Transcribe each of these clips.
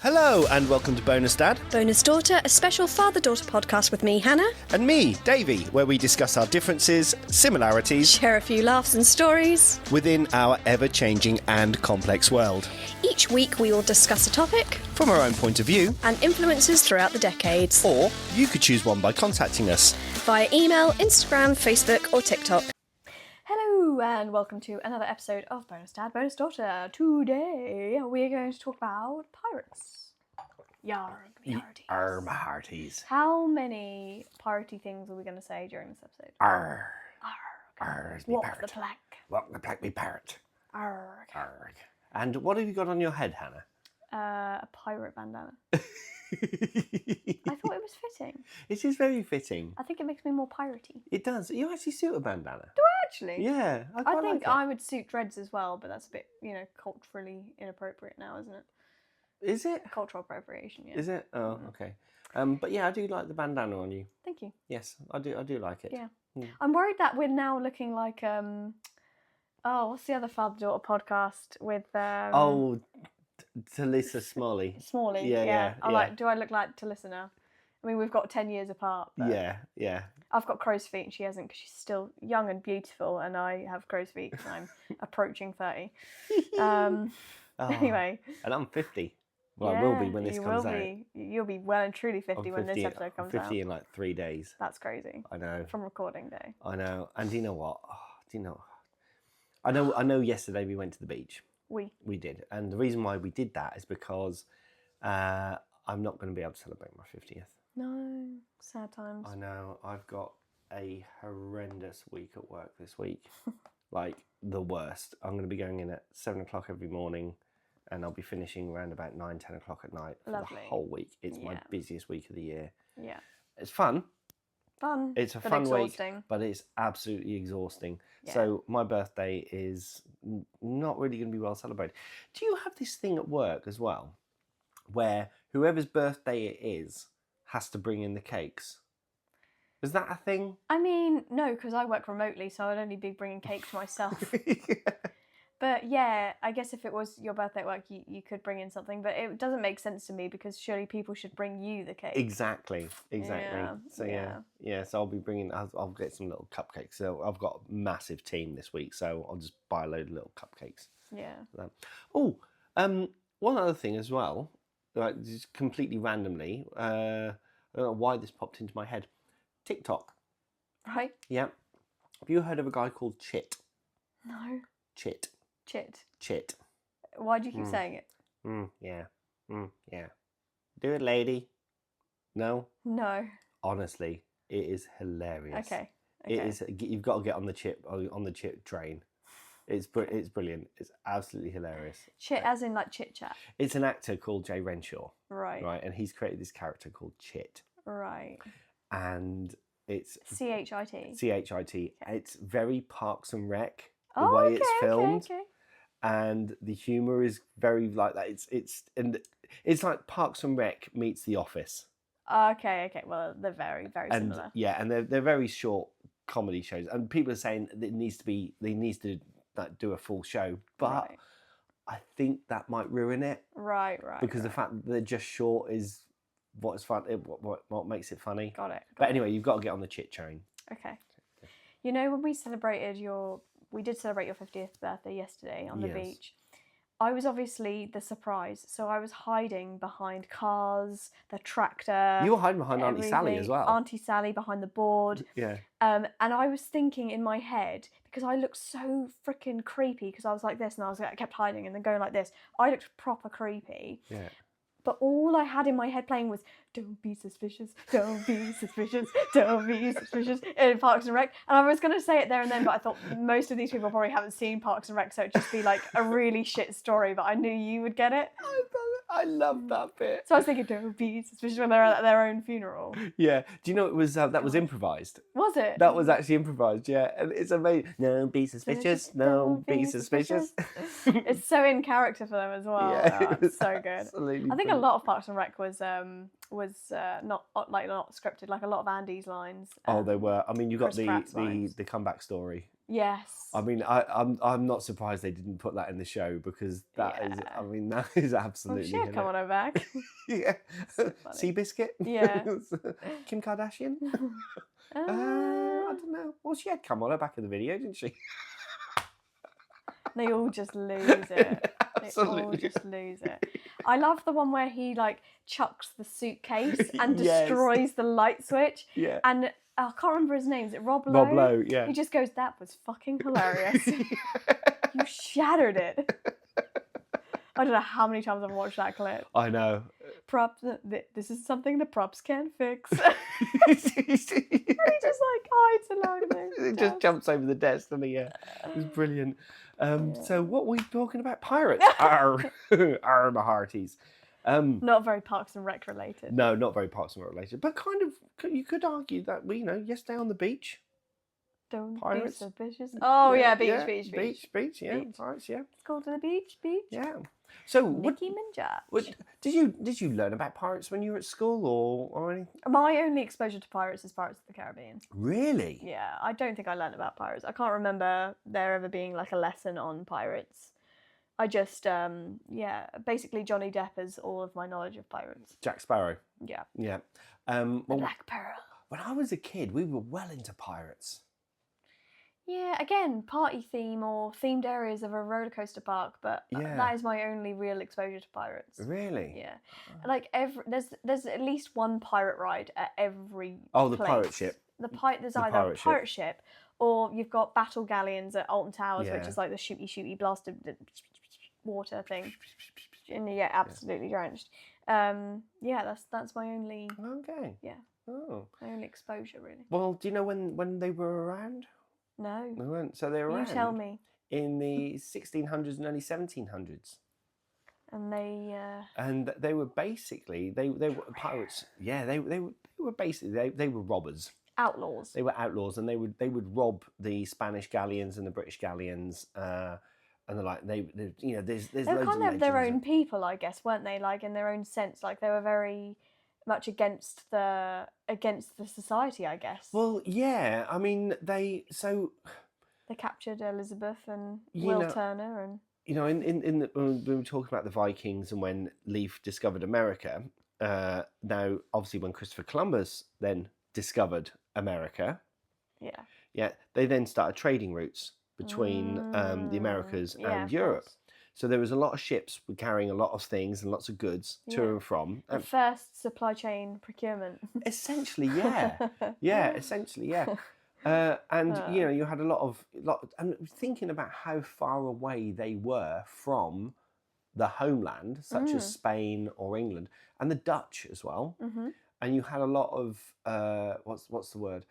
Hello and welcome to Bonus Dad. Bonus Daughter, a special father-daughter podcast with me, Hannah. And me, Davey, where we discuss our differences, similarities, Share a few laughs and stories within our ever-changing and complex world. Each week we will discuss a topic From our own point of view. and influences throughout the decades. Or you could choose one by contacting us. Via email, Instagram, Facebook or TikTok. Hello and welcome to another episode of Bonus Dad, Bonus Daughter. Today we are going to talk about pirates. Yarg, me hearties. Arr, my hearties. How many piratey things are we going to say during this episode? Arr. Arg. Arr, me Walk parrot. the plank. Walk the plank, me parrot. Arg. Arr. And what have you got on your head, Hannah? A pirate bandana. I thought it was fitting. It is very fitting. I think it makes me more piratey. It does. You actually suit a bandana. Do I actually? Yeah, I I quite think like it. I would suit dreads as well, but that's a bit, culturally inappropriate now, isn't it? Is it? Cultural appropriation, yeah. Is it? Oh, okay. But yeah, I do like the bandana on you. Thank you. Yes, I do like it. Yeah. Mm. I'm worried that we're now looking like, what's the other father-daughter podcast with... Talisa Smalley. Smalley, Yeah. Do I look like Talisa now? I mean, we've got 10 years apart. But Yeah. I've got crow's feet and she hasn't because she's still young and beautiful, and I have crow's feet because I'm approaching 30. Anyway. And I'm 50. Well, I will be when this comes out. You'll be well and truly 50 when this episode comes out. 50 in like 3 days. That's crazy. I know. From recording day. I know. And do you know what? I know yesterday we went to the beach. We did. And the reason why we did that is because I'm not going to be able to celebrate my 50th. No. Sad times. I know. I've got a horrendous week at work this week. Like, the worst. I'm going to be going in at 7 o'clock every morning, and I'll be finishing around about 9, 10 o'clock at night for Lovely. the whole week. It's my busiest week of the year. Yeah. It's fun. It's a fun exhausting. week, but it's absolutely exhausting. Yeah. So my birthday is not really going to be well celebrated. Do you have this thing at work as well, where whoever's birthday it is has to bring in the cakes? Is that a thing? I mean, no, because I work remotely, so I'd only be bringing cake for myself. But yeah, I guess if it was your birthday at work, you could bring in something. But it doesn't make sense to me because surely people should bring you the cake. Exactly. Yeah, So yeah. So I'll be bringing. I'll get some little cupcakes. So I've got a massive team this week, so I'll just buy a load of little cupcakes. Yeah. One other thing as well, like just completely randomly. I don't know why this popped into my head. TikTok. Right? Yeah. Have you heard of a guy called Chit? No. Chit. Chit. Why do you keep saying it? Yeah. Do it, lady. No? No. Honestly, it is hilarious. Okay. It is. You've got to get on the Chit train. It's brilliant. It's absolutely hilarious. Chit as in like chit chat. It's an actor called Jay Renshaw. Right. Right, and he's created this character called Chit. Right. And it's CHIT. CHIT. Okay. It's very Parks and Rec. The Oh, way okay, it's filmed. Okay. And the humour is very like that. It's like Parks and Rec meets The Office. Okay. Well, they're very, very And similar. yeah, and they're very short comedy shows. And people are saying that they need to like, do a full show, but Right. I think that might ruin it. Right. Because the fact that they're just short is what's fun. What makes it funny. Got it. But anyway, you've got to get on the Chit train. Okay. You know, when we did celebrate your 50th birthday yesterday on the beach. I was obviously the surprise, so I was hiding behind cars, the tractor. You were hiding behind Auntie Sally as well. Auntie Sally behind the board. Yeah. And I was thinking in my head, because I looked so freaking creepy, because I was like this, and I kept hiding and then going like this. I looked proper creepy. Yeah. But all I had in my head playing was, don't be suspicious, don't be suspicious, don't be suspicious, in Parks and Rec. And I was going to say it there and then, but I thought most of these people probably haven't seen Parks and Rec, so it'd just be like a really shit story, but I knew you would get it. I love that bit. So I was thinking, don't be suspicious when they're at their own funeral. Yeah. Do you know it was that was improvised? Was it? That was actually improvised, yeah. And it's amazing. No, be suspicious. Don't be suspicious. It's so in character for them as well. Yeah, Oh, it's so good. Absolutely I think a lot of Parks and Rec was was not scripted, like a lot of Andy's lines. Oh, they were. I mean, you got Chris Pratt's lines. the comeback story. Yes. I mean, I'm not surprised they didn't put that in the show because that is. I mean, that is absolutely. She had come on her back. Yeah. So Seabiscuit. Yeah. Kim Kardashian. I don't know. Well, she had come on her back in the video, didn't she? They all just lose it. Absolutely. They all just lose it. I love the one where he like chucks the suitcase and destroys the light switch. Yeah. And I can't remember his name. Is it Rob Lowe? Rob Lowe, yeah. He just goes, "That was fucking hilarious. You shattered it." I don't know how many times I've watched that clip. I know. Props. This is something the props can't fix. He just like hides alone. It just jumps over the desk, doesn't he? Yeah. It was brilliant. So what were we talking about? Pirates. Arr, arr, my hearties. Not very Parks and Rec related. No, not very Parks and Rec related, but kind of. You could argue that yesterday on the beach. Don't Pirates. be suspicious. Oh yeah, beach. Yeah, Beach. Pirates, yeah. Let's go to the beach. Yeah. So Nicki Minaj. did you learn about pirates when you were at school or anything? My only exposure to pirates is Pirates of the Caribbean. Really? Yeah, I don't think I learned about pirates. I can't remember there ever being like a lesson on pirates. I just, basically Johnny Depp is all of my knowledge of pirates. Jack Sparrow. Yeah. Yeah. Black Pearl. When I was a kid, we were well into pirates. Yeah, again, party theme or themed areas of a roller coaster park, but that is my only real exposure to pirates. Really? Yeah, like there's at least one pirate ride at every. Oh, the place. Pirate ship. There's either a pirate ship, or you've got battle galleons at Alton Towers, which is like the shooty blasted water thing, and you get absolutely drenched. That's my only. Okay. Yeah. Oh. My only exposure, really. Well, do you know when they were around? No. They weren't. So they were around. You tell me. In the 1600s and early 1700s. And they. And they were basically they were pirates. Yeah, they were basically they were robbers. Outlaws. They were outlaws, and they would rob the Spanish galleons and the British galleons. And they're like they there's they loads kind of of their legends. own people, I guess, weren't they? Like in their own sense, like they were very much against the society, I guess. Well, yeah. I mean, they captured Elizabeth and Will Turner and. When we were talking about the Vikings and when Leif discovered America. Now, obviously, when Christopher Columbus then discovered America. Yeah. Yeah. They then started trading routes between the Americas and Europe. So there was a lot of ships carrying a lot of things and lots of goods to and from. The first supply chain procurement. Essentially, yeah. Essentially, yeah. You had a lot and thinking about how far away they were from the homeland, such as Spain or England, and the Dutch as well. Mm-hmm. And you had a lot of what's the word?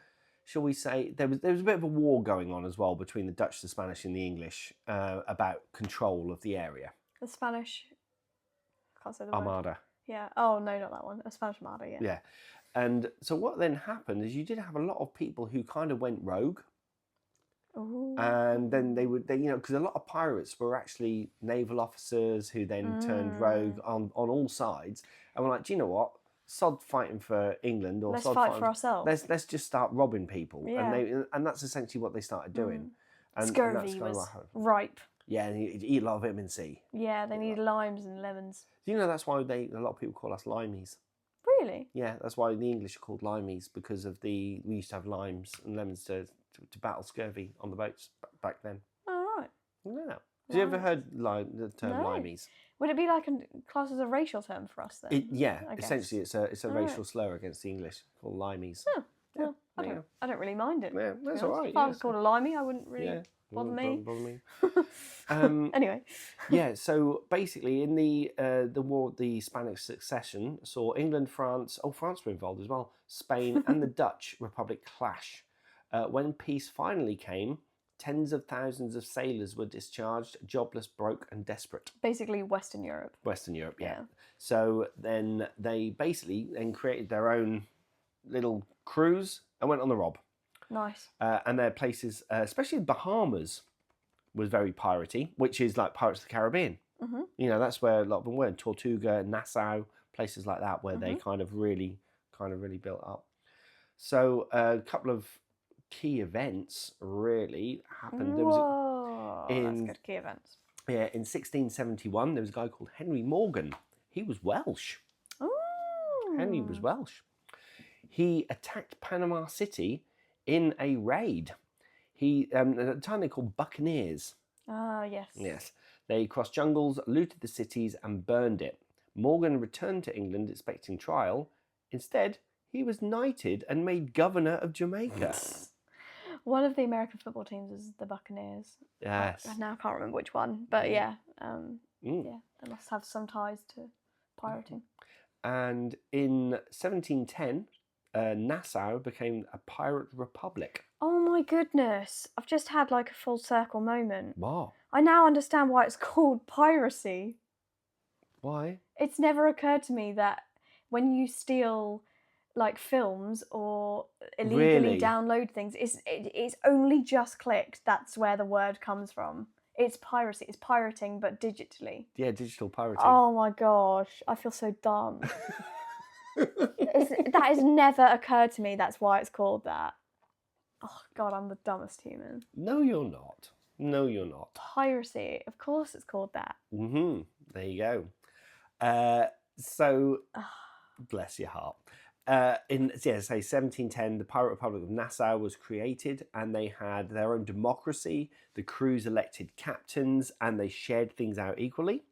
Shall we say there was a bit of a war going on as well between the Dutch, the Spanish, and the English about control of the area. The Spanish. I can't say the Armada. word. Yeah. Oh no, not that one. A Spanish Armada. Yeah. Yeah. And so what then happened is you did have a lot of people who kind of went rogue. Ooh. And then because a lot of pirates were actually naval officers who then turned rogue on all sides, and were like, do you know what? Sod fighting for England, or let's sod fight for ourselves. Let's just start robbing people, and that's essentially what they started doing. And scurvy was ripe. Yeah, and you eat a lot of vitamin C. Yeah, they need limes and lemons. Do you know that's why a lot of people call us limeys? Really? Yeah, that's why the English are called limeys, because of we used to have limes and lemons to battle scurvy on the boats back then. Oh, right. Yeah. Have you ever heard the term limeys? Would it be like a class as a racial term for us then? Essentially it's a racial slur against the English called limeys. Oh, well, I don't really mind it. Yeah, that's all right. If I was called a limey, I wouldn't really bother me. Anyway. Yeah, so basically in the war, the Spanish succession saw England, France were involved as well, Spain and the Dutch Republic clash. When peace finally came, tens of thousands of sailors were discharged, jobless, broke and desperate. Basically Western Europe. Western Europe, yeah. So then they basically created their own little cruise and went on the rob. Nice. And their places, especially the Bahamas, was very piratey, which is like Pirates of the Caribbean. Mm-hmm. That's where a lot of them were. Tortuga, Nassau, places like that where they kind of really built up. So a couple of key events really happened. There was that's good. Key events. Yeah, in 1671, there was a guy called Henry Morgan. He was Welsh. Ooh. Henry was Welsh. He attacked Panama City in a raid. At the time they called buccaneers. Ah, yes. Yes. They crossed jungles, looted the cities, and burned it. Morgan returned to England expecting trial. Instead, he was knighted and made governor of Jamaica. One of the American football teams is the Buccaneers. Yes. I now can't remember which one, but yeah, Mm. yeah, they must have some ties to pirating. And in 1710, Nassau became a pirate republic. Oh my goodness! I've just had like a full circle moment. Wow. I now understand why it's called piracy. Why? It's never occurred to me that when you steal like films or illegally Really? download things, it's only just clicked. That's where the word comes from. It's piracy. It's pirating, but digitally. Yeah, digital pirating. Oh my gosh, I feel so dumb. That has never occurred to me. That's why it's called that. Oh God, I'm the dumbest human. No, you're not. No, you're not. Piracy. Of course it's called that. Mm-hmm. There you go. So, bless your heart. In 1710, the Pirate Republic of Nassau was created, and they had their own democracy. The crews elected captains, and they shared things out equally.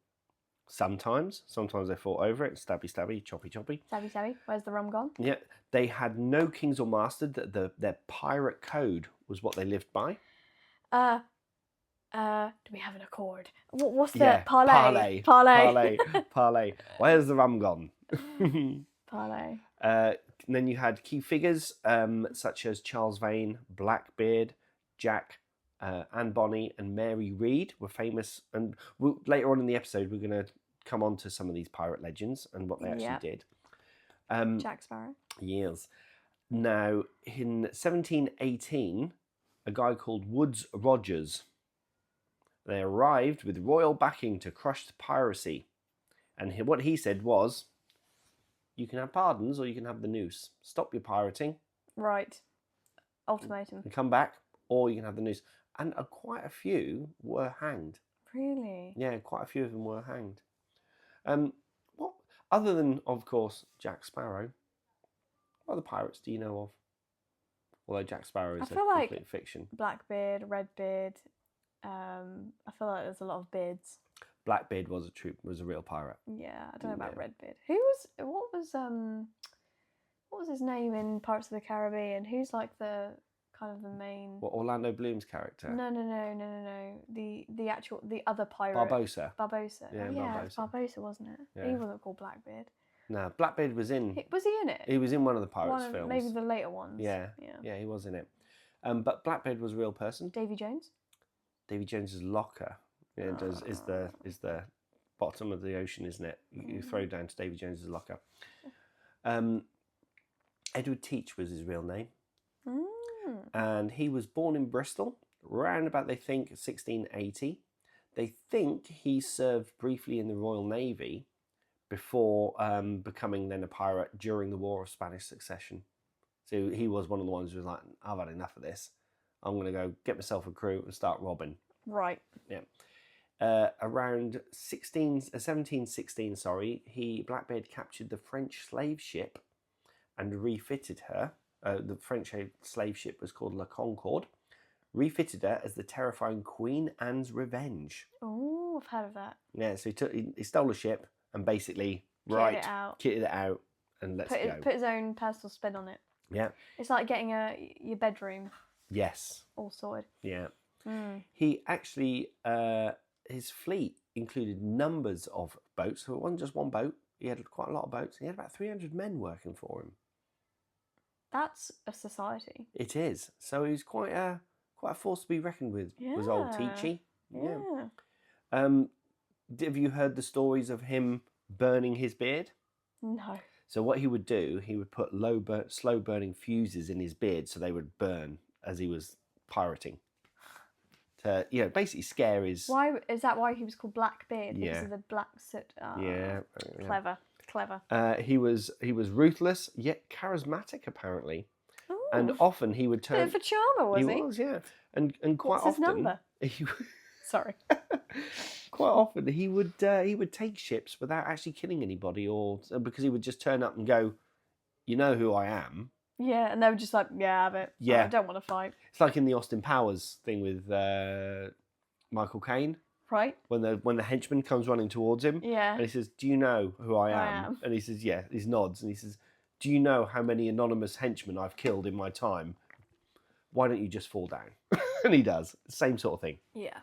Sometimes they fought over it. Stabby, stabby, choppy, choppy. Stabby, stabby. Where's the rum gone? Yeah, they had no kings or masters. Their pirate code was what they lived by. Do we have an accord? What's the parlay? Parlay. Where's the rum gone? Parlay. And then you had key figures such as Charles Vane, Blackbeard, Jack, and Bonny, and Mary Read were famous. And later on in the episode, we're going to come on to some of these pirate legends and what they actually did. Jack Sparrow. Yes. Now, in 1718, a guy called Woodes Rogers, they arrived with royal backing to crush the piracy. And what he said was, you can have pardons or you can have the noose. Stop your pirating. Right. Ultimatum. And come back, or you can have the noose. And quite a few were hanged. Really? Yeah, quite a few of them were hanged. What other than, of course, Jack Sparrow, what other pirates do you know of? Although Jack Sparrow is a complete fiction. Blackbeard, Redbeard. I feel like there's a lot of beards. Blackbeard was a real pirate. Yeah, I don't know about Redbeard. What was his name in Pirates of the Caribbean? Who's like the kind of the main? What, Orlando Bloom's character? No. The other pirate. Barbossa. Yeah, Barbossa. Barbossa, wasn't it? Yeah. He wasn't called Blackbeard. No, Blackbeard was in. Was he in it? He was in one of the Pirates films. Maybe the later ones. Yeah, he was in it. But Blackbeard was a real person. Davy Jones. Davy Jones's locker is the bottom of the ocean, isn't it? You throw down to Davy Jones's locker. Edward Teach was his real name. And he was born in Bristol, around about, they think, 1680. They think he served briefly in the Royal Navy before becoming then a pirate during the War of Spanish Succession. So he was one of the ones who was like, I've had enough of this. I'm going to go get myself a crew and start robbing. Right. Yeah. Around 1716, Blackbeard captured the French slave ship and refitted her. The French slave ship was called La Concorde. Refitted her as the terrifying Queen Anne's Revenge. Oh, I've heard of that. Yeah, so he stole a ship and basically kitted it out and let's go. Put his own personal spin on it. Yeah. It's like getting your bedroom. Yes. All sorted. Yeah. He actually, his fleet included numbers of boats. So it wasn't just one boat. He had quite a lot of boats. He had about 300 men working for him. That's a society. It is. So he was quite a force to be reckoned with. Was old Teachy. Yeah. Have you heard the stories of him burning his beard? No. So what he would do, he would put slow burning fuses in his beard so they would burn as he was pirating. To basically scare his. Why is that? Why he was called Blackbeard? Yeah. Because of the black soot. Yeah. Clever. Clever. He was ruthless yet charismatic, apparently, and Ooh, often he would bit turn. of a charmer, was he? Was, yeah, and quite What's his often. number? He, Sorry. quite often he would take ships without actually killing anybody, or because he would just turn up and go, "You know who I am." Yeah, and they were just like, yeah, have it. Yeah. I don't want to fight. It's like in the Austin Powers thing with Michael Caine. Right? When the henchman comes running towards him, Yeah. and he says, "Do you know who I am?" And he says, "Yeah." He nods, and he says, "Do you know how many anonymous henchmen I've killed in my time? Why don't you just fall down?" And he does. Same sort of thing. Yeah.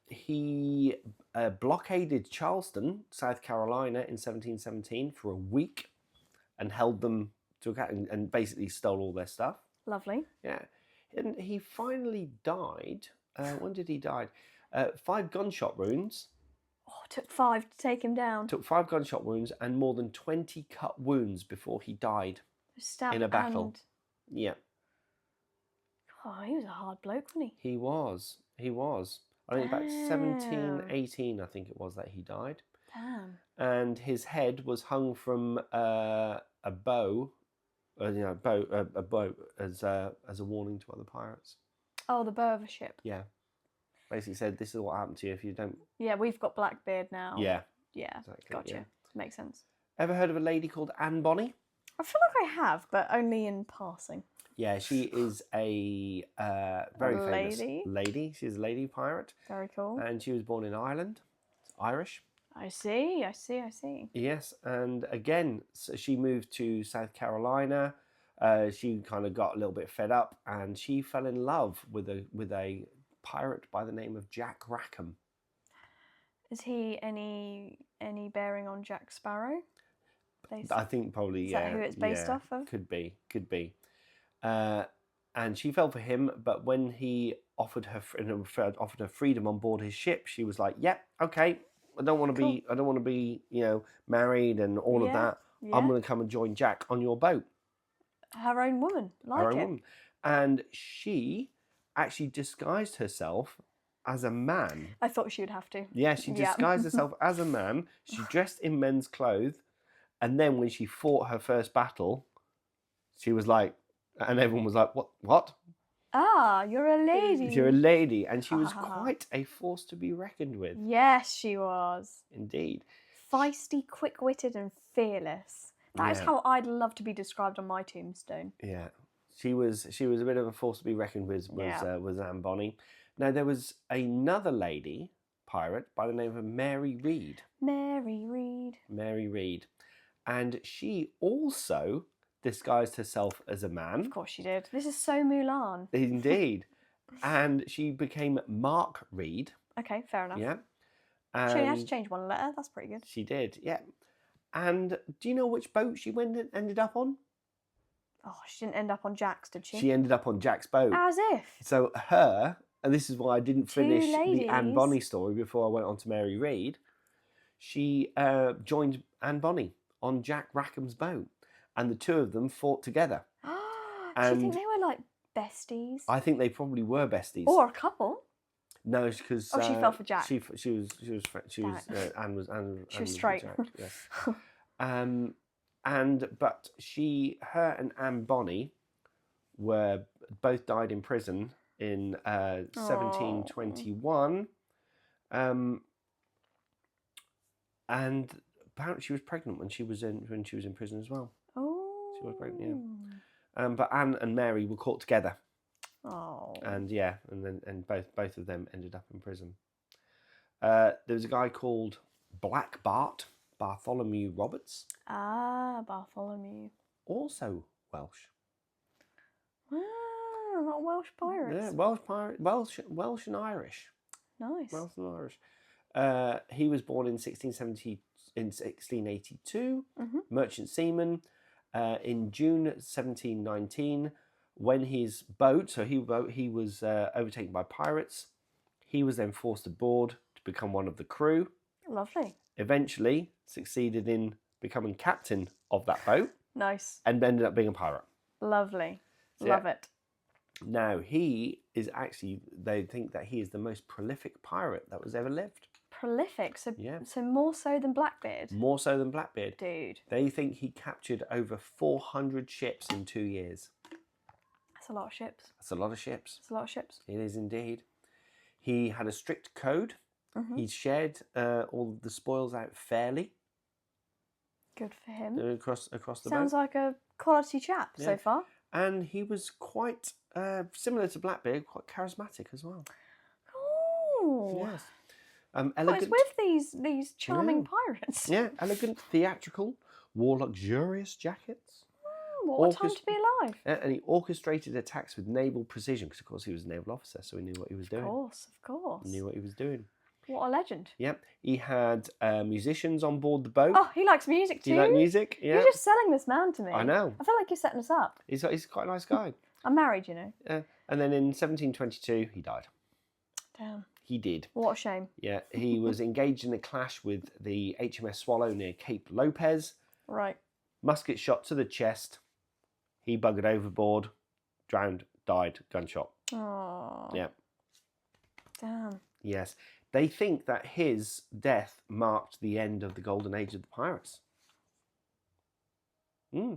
He blockaded Charleston, South Carolina, in 1717 for a week, and held them to account, and basically stole all their stuff. Lovely. Yeah, and he finally died. When did he die? 5 gunshot wounds. Oh, it took 5 to take him down. Took 5 gunshot wounds and more than 20 cut wounds before he died Stabbed in a battle. and- Yeah, Oh, he was a hard bloke, wasn't he? he was. I think about 1718, I think it was, that he died. Damn. And his head was hung from a bow, a bow as a warning to other pirates. Oh, the bow of a ship. Yeah, basically said, "This is what happened to you if you don't." Yeah, we've got Blackbeard now. Yeah, Yeah, exactly, gotcha. yeah. Makes sense. Ever heard of a lady called Anne Bonny? I feel like I have, but only in passing. Yeah, she is a very famous lady? lady. She's a lady pirate, Very cool. and she was born in Ireland. It's Irish. I see. Yes, and again, so she moved to South Carolina. She kind of got a little bit fed up, and she fell in love with a pirate by the name of Jack Rackham. Is he any bearing on Jack Sparrow? I think probably, Is yeah. that who it's based off of? Could be. And she fell for him, but when he offered her freedom on board his ship, she was like, "Yep, yeah, okay. I don't want to be, married and all of that. Yeah. I'm going to come and join Jack on your boat." Her own woman, woman. And she actually disguised herself as a man. I thought she would have to. Yeah, she disguised herself as a man. She dressed in men's clothes, and then when she fought her first battle, she was like, and everyone was like, "What? Ah, you're a lady. You're a lady," and she was quite a force to be reckoned with. Yes, she was. Indeed. Feisty, quick-witted, and fearless. That is how I'd love to be described on my tombstone. Yeah, she was a bit of a force to be reckoned with. Was Anne Bonny. Now there was another lady pirate by the name of Mary Read. Mary Read. And she also disguised herself as a man. Of course she did. This is so Mulan. Indeed. And she became Mark Read. Okay, fair enough. Yeah. She only had to change one letter. That's pretty good. She did, yeah. And do you know which boat she ended up on? Oh, she didn't end up on Jack's, did she? She ended up on Jack's boat. As if. So her, and this is why I didn't finish the ladies. Anne Bonny story before I went on to Mary Read. She joined Anne Bonny on Jack Rackham's boat, and the two of them fought together. Do you think they were like besties? I think they probably were besties. Or a couple? No, because she fell for Jack. She was Anne was straight. Jack, yes. But her and Anne Bonny were both died in prison in 1721. And apparently she was pregnant when she was in prison as well. Oh. She was pregnant, yeah. But Anne and Mary were caught together. Oh. And both of them ended up in prison. There was a guy called Black Bart, Bartholomew Roberts. Ah, Bartholomew. Also Welsh. Ah, a lot of Welsh pirates. Yeah, Welsh and Irish. Nice. Welsh and Irish. He was born in 1682, merchant seaman. In June 1719, when his boat, he was overtaken by pirates. He was then forced aboard to become one of the crew. Lovely. Eventually succeeded in becoming captain of that boat. Nice. And ended up being a pirate. Lovely. So, Love it. Now, he is actually, they think that he is the most prolific pirate that was ever lived. prolific. So, Yeah. so more so than Blackbeard. More so than Blackbeard. Dude, They think he captured over 400 ships in 2 years. that's a lot of ships. That's a lot of ships. That's a lot of ships. It is indeed. He had a strict code. Mm-hmm. He shared all the spoils out fairly Good for him. across the Sounds boat. like a quality chap Yeah. so far. And he was quite similar to Blackbeard, quite charismatic as well. Oh. Yes. What Elegant. is with these charming Yeah. pirates? Yeah, elegant, theatrical, wore luxurious jackets. What a time to be alive. And he orchestrated attacks with naval precision because, of course, he was a naval officer, so he knew what he was doing. Of course. Knew what he was doing. What a legend. Yep. He had musicians on board the boat. Oh, he likes music too. Do you like music? Yeah. You're just selling this man to me. I know. I feel like you're setting us up. He's quite a nice guy. I'm married, you know. And then in 1722, he died. Damn. He did. What a shame. Yeah. He was engaged in a clash with the HMS Swallow near Cape Lopez. Right. Musket shot to the chest. He buggered overboard, drowned, died, gunshot. Oh. Yeah. Damn. Yes. They think that his death marked the end of the golden age of the pirates.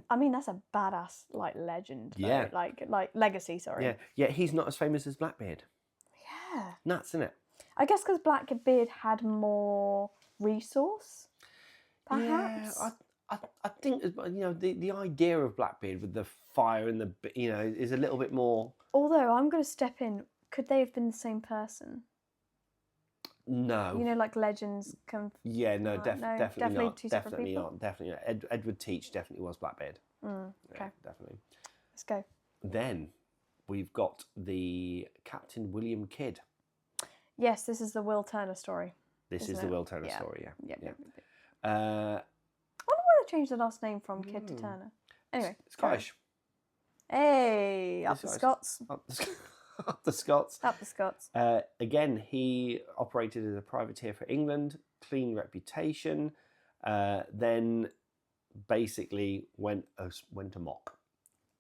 I mean, that's a badass legend. Though. Yeah. Like legacy. Sorry. Yeah. Yet he's not as famous as Blackbeard. Yeah. Nuts, isn't it? I guess because Blackbeard had more resource. Perhaps. Yeah. I think the idea of Blackbeard with the fire and the is a little bit more. Although I'm going to step in. Could they have been the same person? No. You know, like legends can. Yeah, no, no, definitely not. two separate Definitely people? not. Definitely not. Edward Teach definitely was Blackbeard. Okay. Yeah, definitely. Let's go. Then we've got the Captain William Kidd. Yes, this is the Will Turner story. This is Isn't the it? Will Turner Yeah. story, yeah. Yeah. Uh, I wonder why they changed the last name from Kidd to Turner. Anyway. Scottish. Hey, up the Scottish. Scots. Up the Scots. Up the Scots. Again, he operated as a privateer for England, clean reputation, then basically went amok.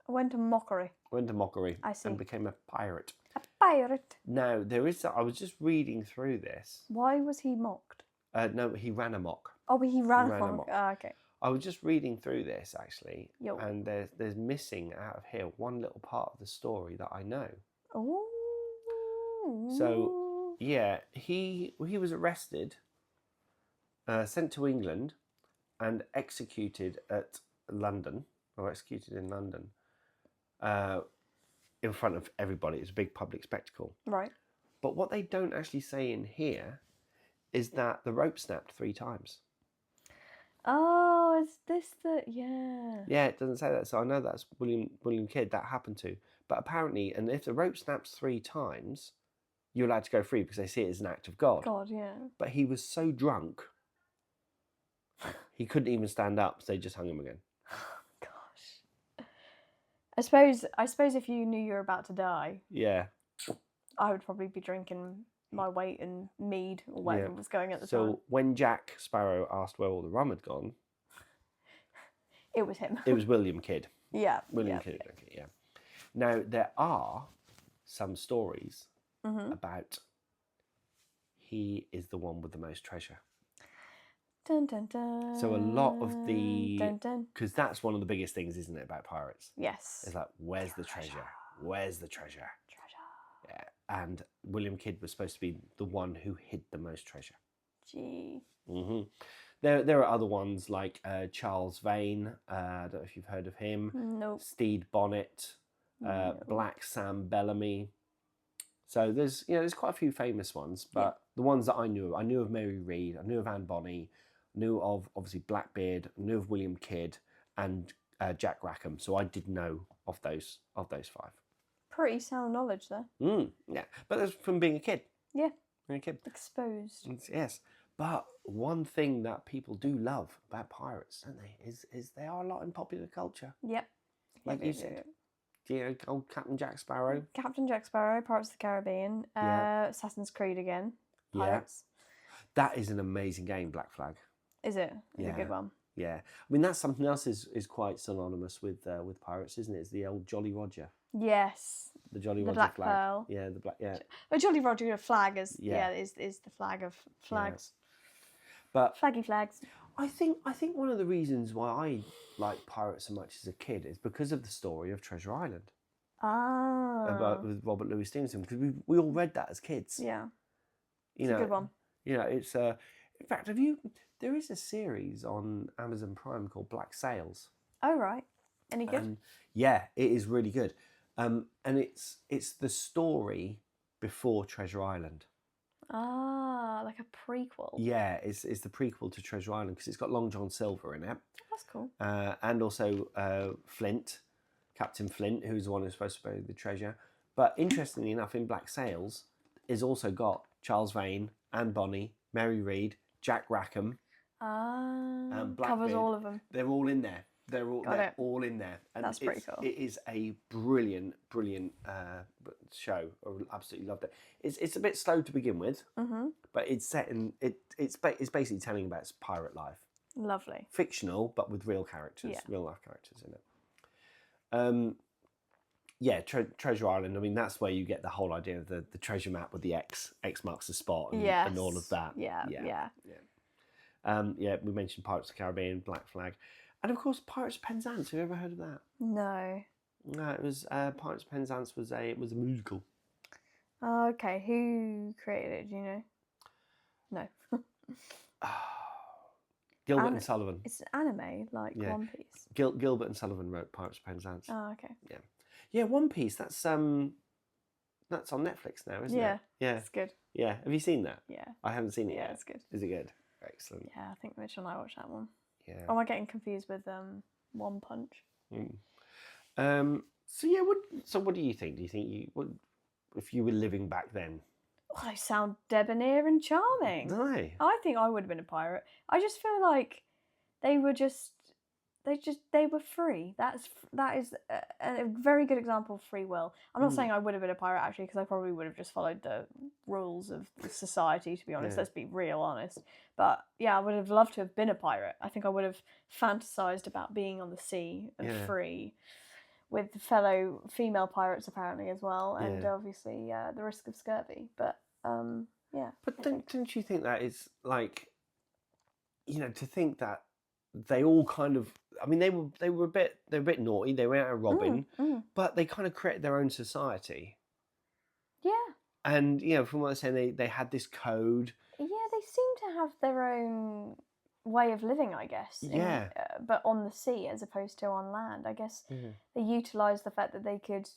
Went to mockery. Went to mockery. I see. And became a pirate. A pirate. Now, I was just reading through this. Why was he mocked? No, he ran amok. Oh, but he ran ran amok. amok. Ah, okay. I was just reading through this, actually, Yo. and there's missing out of here one little part of the story that I know. Oh. So, yeah, he was arrested, sent to England, and executed in London, in front of everybody. It was a big public spectacle. Right. But what they don't actually say in here is that the rope snapped 3 times. Oh, is this the yeah? Yeah, it doesn't say that, so I know that's William Kidd that happened to. But apparently, and if the rope snaps 3 times, you're allowed to go free because they see it as an act of God. God, yeah. But he was so drunk, he couldn't even stand up, so they just hung him again. Gosh. I suppose if you knew you were about to die, Yeah. I would probably be drinking my weight in mead or whatever was going at the time. So when Jack Sparrow asked where all the rum had gone, It was him. it was William Kidd. Yeah. William yeah. Kidd, okay, yeah. Now, there are some stories Mm-hmm. about he is the one with the most treasure. Dun, dun, dun, So a lot of the... Dun, dun. Because that's one of the biggest things, isn't it, about pirates? Yes. It's like, where's the treasure? Where's the treasure? Treasure. Yeah. And William Kidd was supposed to be the one who hid the most treasure. Gee. hmm There are other ones like Charles Vane. I don't know if you've heard of him. Nope. Stede Bonnet, No. Black Sam Bellamy. So there's quite a few famous ones, but the ones that I knew of Mary Read, I knew of Anne Bonny, knew of obviously Blackbeard, knew of William Kidd, and Jack Rackham. So I did know of those 5. Pretty sound knowledge there. Yeah, but that's from being a kid. Yeah. Being a kid. Exposed. Yes. But one thing that people do love about pirates, don't they, is they are a lot in popular culture. Yep. Like you said. You know, old Captain Jack Sparrow. Captain Jack Sparrow, Pirates of the Caribbean, Yeah. Assassin's Creed again. Yeah. Pirates. That is an amazing game, Black Flag. Is it? It's a Yeah. good one. Yeah. I mean, that's something else is quite synonymous with pirates, isn't it? It's the old Jolly Roger. Yes. The Jolly The Roger Black flag. Pearl. Yeah, the black. Yeah. A Jolly Roger flag is Yeah. is the flag of flags. But Flaggy flags. I think one of the reasons why I like pirates so much as a kid is because of the story of Treasure Island with Robert Louis Stevenson, because we all read that as kids. Yeah. You It's know, a good one. You know, it's in fact, there is a series on Amazon Prime called Black Sails. Oh right. Any good? And yeah, it is really good. And it's the story before Treasure Island. Ah, like a prequel. Yeah, it's the prequel to Treasure Island because it's got Long John Silver in it. That's cool. And also Flint, Captain Flint, who's the one who's supposed to bury the treasure. But interestingly enough, in Black Sails, is also got Charles Vane, Anne Bonny, Mary Read, Jack Rackham. Covers Blackbeard. all of them. They're all in there. They're all in there. And That's pretty cool. It is a brilliant show. I absolutely loved it. It's a bit slow to begin with, but it's set in it's basically telling about pirate life. Lovely. Fictional, but with real characters, Yeah. real life characters in it. Yeah, Treasure Island. I mean, that's where you get the whole idea of the treasure map with the X marks the spot and all of that. Yeah. We mentioned Pirates of the Caribbean, Black Flag. And of course, Pirates of Penzance. Have you ever heard of that? No. No, it was Pirates of Penzance was a musical. Oh, okay. Who created it? Do you know? No. Gilbert and Sullivan. It's an anime, like One Piece. Gilbert and Sullivan wrote Pirates of Penzance. Oh, okay. Yeah, One Piece. That's on Netflix now, isn't it? Yeah, it's good. Yeah, have you seen that? Yeah. I haven't seen it yet. Yeah, it's good. Is it good? Excellent. Yeah, I think Mitchell and I watched that one. Yeah. Or am I getting confused with One Punch? So what do you think? Do you think you would, if you were living back then? Oh, they sound debonair and charming. Do they? I think I would have been a pirate. I just feel like they were they were free. That is a very good example of free will. I'm not saying I would have been a pirate actually, because I probably would have just followed the rules of the society, to be honest. Yeah. Let's be real honest. But yeah, I would have loved to have been a pirate. I think I would have fantasized about being on the sea and free with fellow female pirates apparently as well, and obviously the risk of scurvy. But yeah. But don't you think that is like, to think that they all kind of, I mean, they were a bit naughty. They went out robbing, but they kind of created their own society. Yeah. And from what they're saying, they had this code. Yeah, they seem to have their own way of living, I guess. Yeah. But on the sea as opposed to on land, I guess they utilised the fact that they could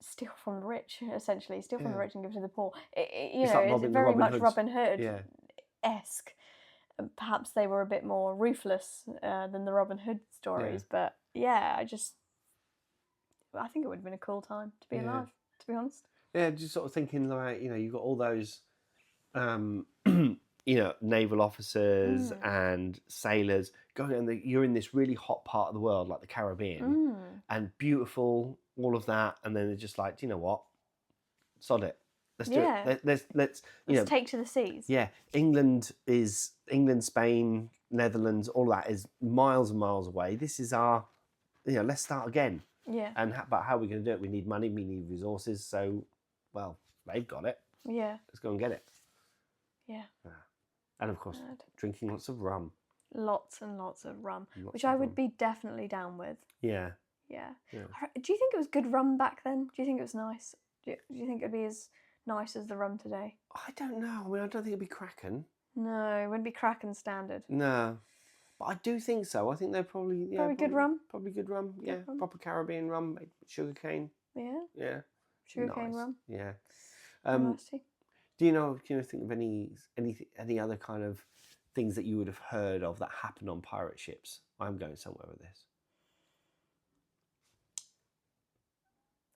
steal from the rich, essentially, steal from the rich and give to the poor. It's very much Robin Hood-esque. Perhaps they were a bit more ruthless than the Robin Hood stories, but yeah, I think it would have been a cool time to be alive, to be honest. Yeah, just sort of thinking like, you've got all those, naval officers and sailors going, and you're in this really hot part of the world, like the Caribbean, and beautiful, all of that, and then they're just like, do you know what? Sod it. Let's do it. Let's take to the seas. Yeah, England, Spain, Netherlands, all that is miles and miles away. This is our, let's start again. Yeah. But how are we going to do it? We need money, we need resources. So, well, they've got it. Yeah. Let's go and get it. Yeah. And of course, drinking lots of rum. Lots and lots of rum, which I would be definitely down with. Yeah. Yeah. Do you think it was good rum back then? Do you think it was nice? Do you think it'd be as nice as the rum today? I don't know. I mean, I don't think it'd be cracking. No, it wouldn't be cracking standard. No. But I do think so. I think they're probably... Probably good rum? Probably good rum, yeah. Rum. Proper Caribbean rum, sugarcane. Yeah? Yeah. Sugarcane rum? Yeah. Nasty. Do you think of any other kind of things that you would have heard of that happened on pirate ships? I'm going somewhere with this.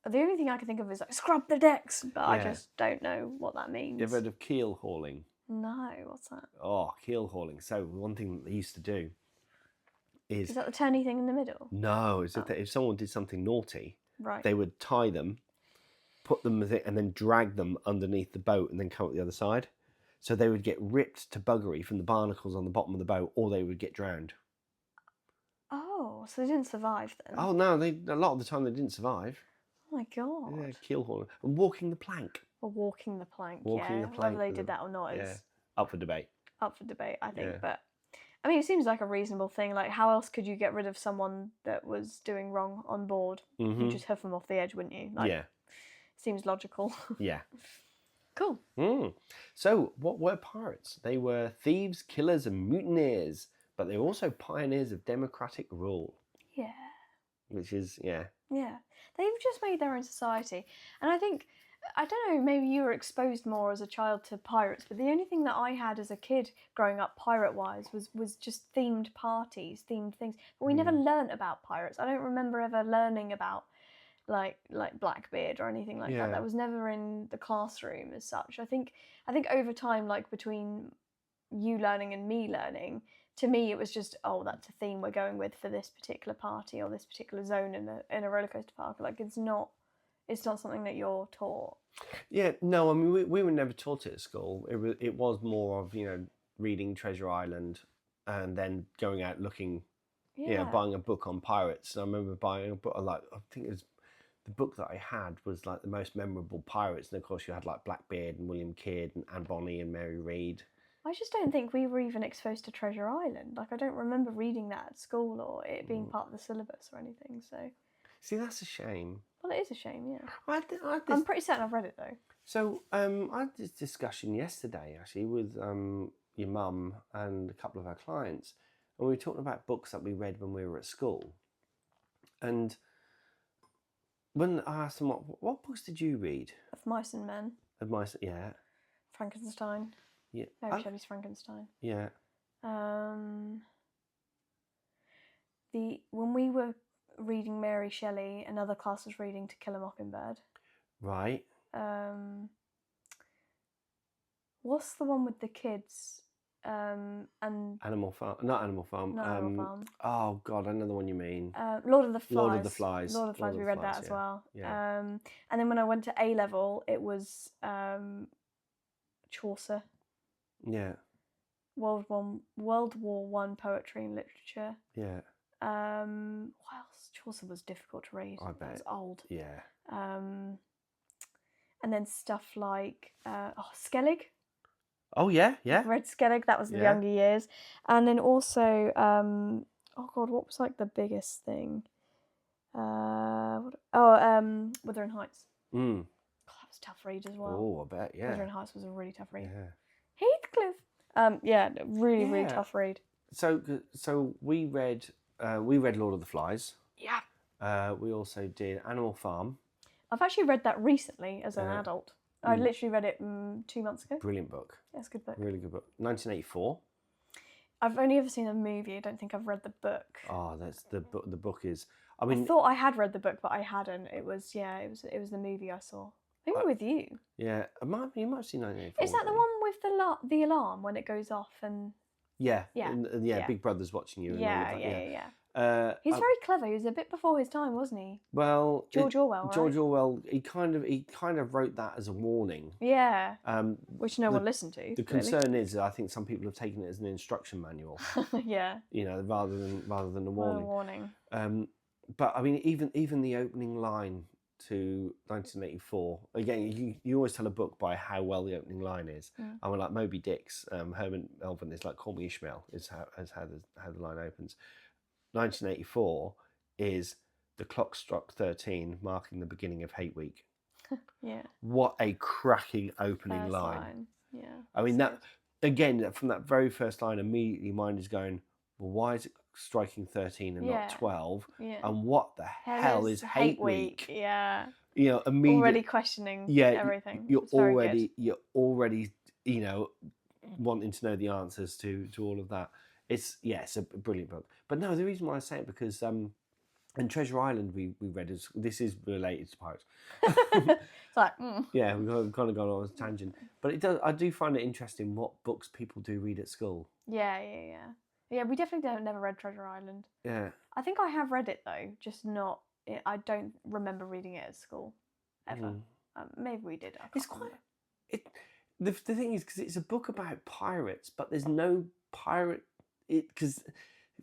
The only thing I can think of is like scrub the decks, but I just don't know what that means. You ever heard of keel hauling? No, what's that? Oh, keel hauling. So one thing that they used to do is that the turny thing in the middle? No, it's if someone did something naughty, right, they would tie them, put them with it, and then drag them underneath the boat, and then come up the other side. So they would get ripped to buggery from the barnacles on the bottom of the boat, or they would get drowned. Oh, so they didn't survive then? Oh no, a lot of the time they didn't survive. Oh my god. Yeah, keelhaul and walking the plank. Or walking the plank, Walking yeah. the plank. Whether they did that or not is up for debate. up for debate, I think. Yeah. But I mean, it seems like a reasonable thing. Like, how else could you get rid of someone that was doing wrong on board? Mm-hmm. You'd just hoof them off the edge, wouldn't you? Like, Yeah. Seems logical. Yeah. Cool. So, what were pirates? They were thieves, killers, and mutineers, but they were also pioneers of democratic rule. Yeah. Which is, yeah. Yeah. They've just made their own society. And I think, I don't know, maybe you were exposed more as a child to pirates, but the only thing that I had as a kid growing up pirate-wise was just themed parties, themed things. But we never learnt about pirates. I don't remember ever learning about like Blackbeard or anything like that. That was never in the classroom as such. I think over time, like between you learning and me learning, to me it was just, oh, that's a theme we're going with for this particular party or this particular zone in a roller coaster park. Like it's not something that you're taught. Yeah, no, I mean we were never taught it at school. It was more of, reading Treasure Island and then going out looking, buying a book on pirates. And I remember buying a book, I think it was the book that I had was like the most memorable pirates, and of course you had like Blackbeard and William Kidd and Bonny and Mary Read. I just don't think we were even exposed to Treasure Island. Like, I don't remember reading that at school or it being part of the syllabus or anything. So, see, that's a shame. Well, it is a shame, yeah. I'm pretty certain I've read it though. So, I had this discussion yesterday actually with your mum and a couple of our clients, and we were talking about books that we read when we were at school. And when I asked them what books did you read? Of Mice and Men. Of Mice, yeah. Frankenstein. Yeah. Mary Shelley's Frankenstein. Yeah. When we were reading Mary Shelley, another class was reading To Kill a Mockingbird. Right. What's the one with the kids? And Animal Farm. Not Animal Farm. Not Animal Farm. Oh God, I know the one you mean. Lord of the Flies. Lord of the Flies. Lord of the Flies. We read that as well. Yeah. And then when I went to A level, it was Chaucer. Yeah. World War One poetry and literature. Yeah. What else? Chaucer was difficult to read. I bet. It was old. Yeah. And then stuff like Skellig. Oh yeah, yeah. I read Skellig. That was the younger years, and then also oh God, what was like the biggest thing? Wuthering Heights. Mm. Oh, that was a tough read as well. Oh, I bet. Yeah. Wuthering Heights was a really tough read. Yeah. Heathcliff. Really tough read. So we read Lord of the Flies. Yeah. We also did Animal Farm. I've actually read that recently as an adult. I literally read it 2 months ago. Brilliant book. Yeah, it's a good book. Really good book. 1984. I've only ever seen the movie. I don't think I've read the book. Oh, that's the book. The book is. I mean, I thought I had read the book, but I hadn't. It was the movie I saw. Maybe with you. Yeah, you might have seen 1984. Is that the one with the alarm when it goes off and? Yeah. Yeah. Yeah. Big Brother's watching you. And all of that. Yeah. He's very clever. He was a bit before his time, wasn't he? Well, George Orwell. Right? George Orwell. He kind of wrote that as a warning. Yeah. Which no one listened to. The concern is, I think some people have taken it as an instruction manual. Yeah. Rather than a warning. A warning. But I mean, even the opening line to 1984. Again, you always tell a book by how well the opening line is. I mean, like Moby Dick's, Herman Melville is like "Call me Ishmael" is how the line opens. 1984 is the clock struck 13, marking the beginning of Hate Week. Yeah. What a cracking opening First line. Yeah. I mean, that again, from that very first line, immediately mind is going, well, why is it striking 13 and not 12? Yeah. And what the hell is Hate Week? Yeah. Immediately already questioning everything. You're already wanting to know the answers to all of that. It's a brilliant book. But no, the reason why I say it because in Treasure Island we read this is related to pirates. It's like yeah, we've kind of gone on a tangent, but I do find it interesting what books people do read at school. Yeah. We definitely never read Treasure Island. Yeah, I think I have read it though, just not. I don't remember reading it at school ever. Maybe we did. It's quite. the thing is, because it's a book about pirates, but there's no pirate. Because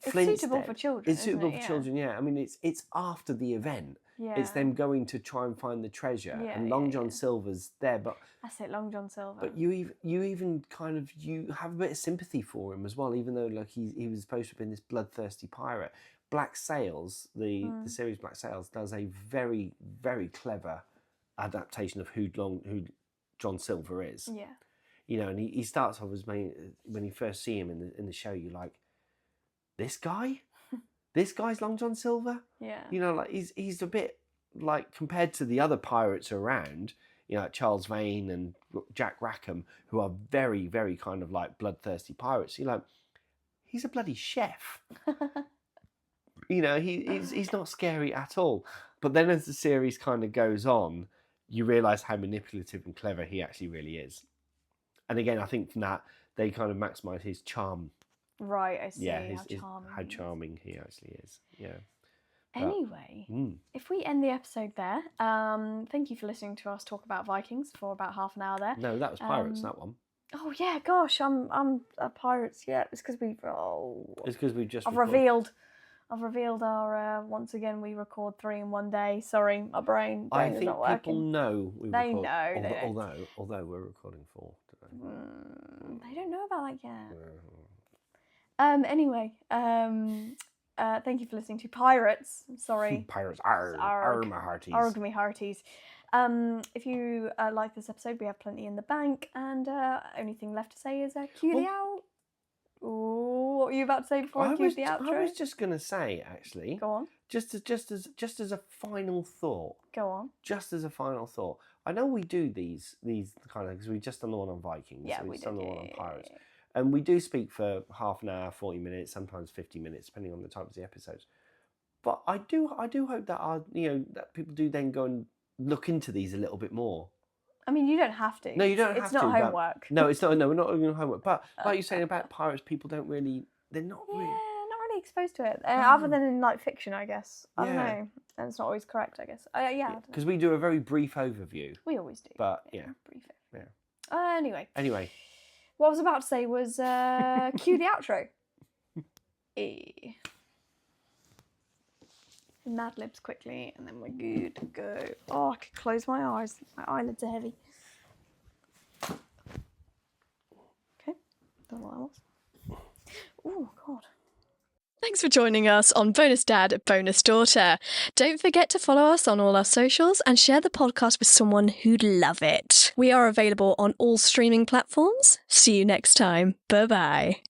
it's suitable for children. It's suitable for children. Yeah, I mean, it's after the event. Yeah. It's them going to try and find the treasure, and Long John Silver's there, but that's it, Long John Silver. But you even kind of you have a bit of sympathy for him as well, even though like he was supposed to have been this bloodthirsty pirate. Black Sails, the series Black Sails, does a very, very clever adaptation of who John Silver is. Yeah. You know, and he starts off as when you first see him in the show, you're like, this guy? This guy's Long John Silver? Yeah. You know, like he's a bit like, compared to the other pirates around, you know, like Charles Vane and Jack Rackham, who are very, very kind of like bloodthirsty pirates. You're like, he's a bloody chef. You know, he's not scary at all. But then as the series kind of goes on, you realise how manipulative and clever he actually really is. And again, I think from that, they kind of maximise his charm. Right, I see. Yeah, how charming he actually is. Yeah. Anyway, if we end the episode there, thank you for listening to us talk about Vikings for about half an hour there. No, that was pirates, that one. Oh yeah, gosh, I'm a pirates. Yeah, it's because It's because we've just. I've revealed our. Once again, we record 3 in one day. Sorry, my brain I is think not working. people know we record. They know. They don't. Although we're recording 4 today. They don't know about that yet. Anyway, thank you for listening to Pirates. Sorry. Pirates. Arg, my hearties. Arg, me hearties. If you like this episode, we have plenty in the bank, and only thing left to say is cue the out. Ooh, what were you about to say before I cued the outro? I was just going to say, actually. Go on. Just as a final thought. Go on. Just as a final thought. I know we do these kind of, because we've just done the one on Vikings. Yeah, so we've done the one on Pirates. And we do speak for half an hour, 40 minutes, sometimes 50 minutes, depending on the type of the episodes. But I do hope that that people do then go and look into these a little bit more. I mean, you don't have to. No, you don't have to. It's not homework. No, it's not. No, we're not doing homework. But like you're saying about pirates, people don't really. They're not really. Yeah, not really exposed to it. Other than in like fiction, I guess. I don't know. And it's not always correct, I guess. Yeah. Because we do a very brief overview. We always do. But yeah. Brief. Yeah. Anyway. What I was about to say was cue the outro. Mad Libs quickly, and then we're good to go. Oh, I could close my eyes. My eyelids are heavy. Okay, don't know what that was. Oh, God. Thanks for joining us on Bonus Dad, Bonus Daughter. Don't forget to follow us on all our socials and share the podcast with someone who'd love it. We are available on all streaming platforms. See you next time. Bye-bye.